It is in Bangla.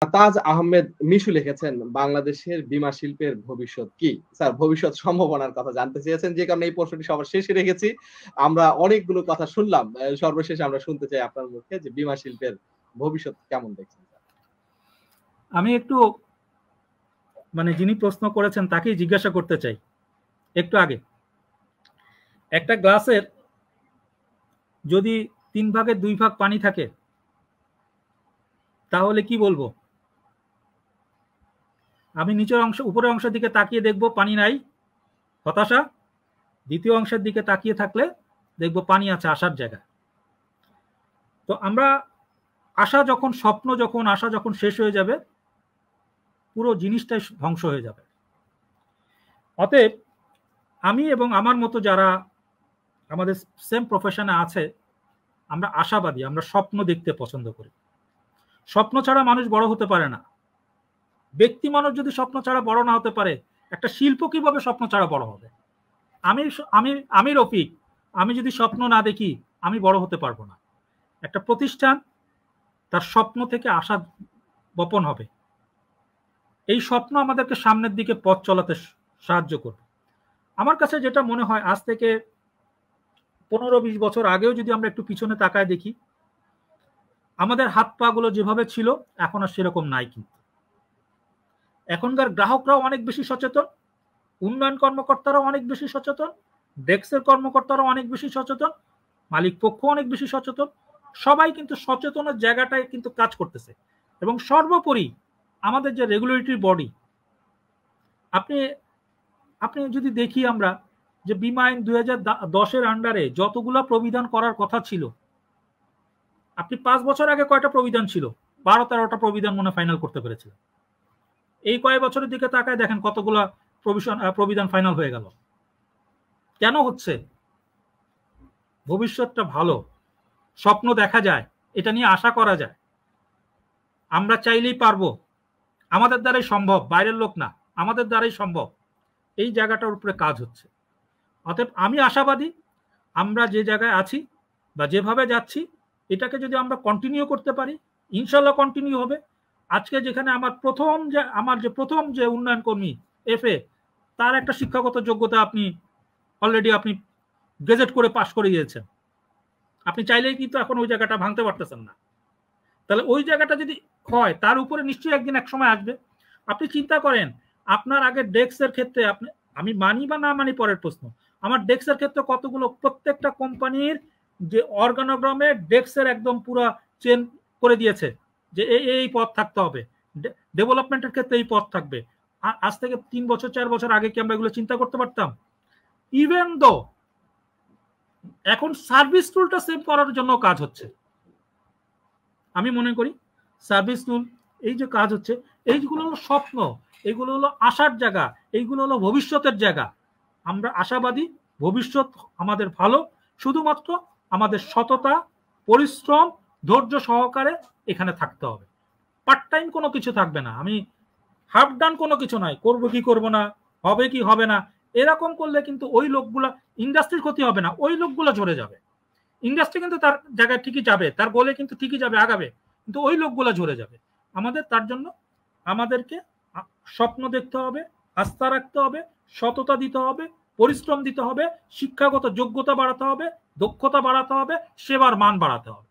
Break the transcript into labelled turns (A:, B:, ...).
A: তাজ আহমেদ মিশু লিখেছেন, বাংলাদেশের বীমা শিল্পের ভবিষ্যৎ কি? স্যার, ভবিষ্যৎ সম্ভাবনার কথা জানতে চেয়েছেন, যে কারণে এই প্রশ্নটি সবার শেষে রেখেছি। আমরা অনেকগুলো কথা শুনলাম। সর্বশেষে আমরা শুনতে চাই আপনার মুখে যে বীমা শিল্পের ভবিষ্যৎ কেমন দেখছেন?
B: আমি একটু মানে যিনি প্রশ্ন করেছেন তাকেই জিজ্ঞাসা করতে চাই। একটু আগে একটা গ্লাসের যদি 3 ভাগের 2 ভাগ পানি থাকে তাহলে কি বলবো? আমি নিচের অংশ উপরের অংশের দিকে তাকিয়ে দেখবো পানি নাই, হতাশা। দ্বিতীয় অংশের দিকে তাকিয়ে থাকলে দেখবো পানি আছে, আশার জায়গা। তো আমরা আশা যখন, স্বপ্ন যখন, আশা যখন শেষ হয়ে যাবে, পুরো জিনিসটাই ধ্বংস হয়ে যাবে। অতএব আমি এবং আমার মতো যারা আমাদের সেম প্রফেশনে আছে, আমরা আশাবাদী, আমরা স্বপ্ন দেখতে পছন্দ করি। স্বপ্ন ছাড়া মানুষ বড় হতে পারে না। ব্যক্তি মানুষ যদি স্বপ্ন ছাড়া বড় না হতে পারে, একটা শিল্প কিভাবে স্বপ্ন ছাড়া বড় হবে? আমি আমি আমি রফিক, আমি যদি স্বপ্ন না দেখি আমি বড় হতে পারবো না। একটা প্রতিষ্ঠান তার স্বপ্ন থেকে আশা বপন হবে। এই স্বপ্ন আমাদেরকে সামনের দিকে পথ চলাতে সাহায্য করবে। আমার কাছে যেটা মনে হয়, আজ থেকে 15-20 বছর আগেও যদি আমরা একটু পিছনে তাকায় দেখি, আমাদের হাত পা গুলো যেভাবে ছিল এখন আর সেরকম নাই। কিন্তু এখনকার গ্রাহকরাও অনেক বেশি সচেতন, উন্নয়ন কর্মকর্তারাও অনেক বেশি সচেতন, ডেস্কের কর্মকর্তারাও অনেক বেশি সচেতন, মালিক পক্ষ অনেক বেশি সচেতন। সবাই কিন্তু সচেতনের জায়গাটায় কিন্তু কাজ করতেছে। এবং সর্বোপরি আমাদের যে রেগুলেটরি বডি, আপনি আপনি যদি দেখি আমরা যে বীমা আইন 2010-এর আন্ডারে যতগুলা প্রবিধান করার কথা ছিল, আপনি 5 বছর আগে কয়টা প্রবিধান ছিল? 12-13টা প্রবিধান মনে ফাইনাল করতে পেরেছিল। এই কয়েক বছরের দিকে তাকায় দেখেন কতগুলা প্রবিধান ফাইনাল হয়ে গেল। কেন হচ্ছে? ভবিষ্যৎটা ভালো, স্বপ্ন দেখা যায়, এটা নিয়ে আশা করা যায়। আমরা চাইলেই পারবো, আমাদের দ্বারাই সম্ভব, বাইরের লোক না, আমাদের দ্বারাই সম্ভব। এই জায়গাটার উপরে কাজ হচ্ছে। অতএব আমি আশাবাদী, আমরা যে জায়গায় আছি বা যেভাবে যাচ্ছি, এটাকে যদি আমরা কন্টিনিউ করতে পারি, ইনশাল্লাহ কন্টিনিউ হবে। আজকে যেখানে আমার প্রথম যে উন্নয়ন কর্মী এফএ, তার একটা শিক্ষাগত যোগ্যতা আপনি অলরেডি আপনি গেজেট করে পাশ করে গিয়েছেন। আপনি চাইলেই কিন্তু এখন ওই জায়গাটা ভাঙতে পারতেছেন না। তাহলে ওই জায়গাটা যদি হয়, তার উপরে নিশ্চয়ই একদিন এক সময় আসবে। আপনি চিন্তা করেন, আপনার আগে ডেস্কের ক্ষেত্রে আপনি, আমি মানি বা না মানি পরের প্রশ্ন, আমার ডেস্কের ক্ষেত্রে কতগুলো, প্রত্যেকটা কোম্পানির যে অর্গানোগ্রামে ডেস্কের একদম পুরো চেন করে দিয়েছে যে এই পথ থাকতে হবে, ডেভেলপমেন্টের ক্ষেত্রে এই পথ থাকবে। আজ থেকে 3 বছর 4 বছর আগে কি আমরা এগুলো চিন্তা করতে পারতাম? ইভেন দো এখন সার্ভিস টুলটা সেভ করার জন্য কাজ হচ্ছে। আমি মনে করি সার্ভিস টুল, এই যে কাজ হচ্ছে, এইগুলো হলো স্বপ্ন, এইগুলো হলো আশার জায়গা, এইগুলো হলো ভবিষ্যতের জায়গা। আমরা আশাবাদী, ভবিষ্যৎ আমাদের ভালো। শুধুমাত্র আমাদের সততা, পরিশ্রম, ধৈর্য সহকারে এখানে থাকতে হবে। পার্ট টাইম কোনো কিছু থাকবে না। আমি হাফ ডান কোনো কিছু নাই, করবো কি করবো না, হবে কি হবে না, এরকম করলে কিন্তু ওই লোকগুলা, ইন্ডাস্ট্রির ক্ষতি হবে না, ওই লোকগুলো ঝরে যাবে। ইন্ডাস্ট্রি কিন্তু তার জায়গায় ঠিকই যাবে, তার গোলে কিন্তু ঠিকই যাবে, আগাবে, কিন্তু ওই লোকগুলো ঝরে যাবে। আমাদের তার জন্য আমাদেরকে স্বপ্ন দেখতে হবে, আস্থা রাখতে হবে, সততা দিতে হবে, পরিশ্রম দিতে হবে, শিক্ষাগত যোগ্যতা বাড়াতে হবে, দক্ষতা বাড়াতে হবে, সেবার মান বাড়াতে হবে।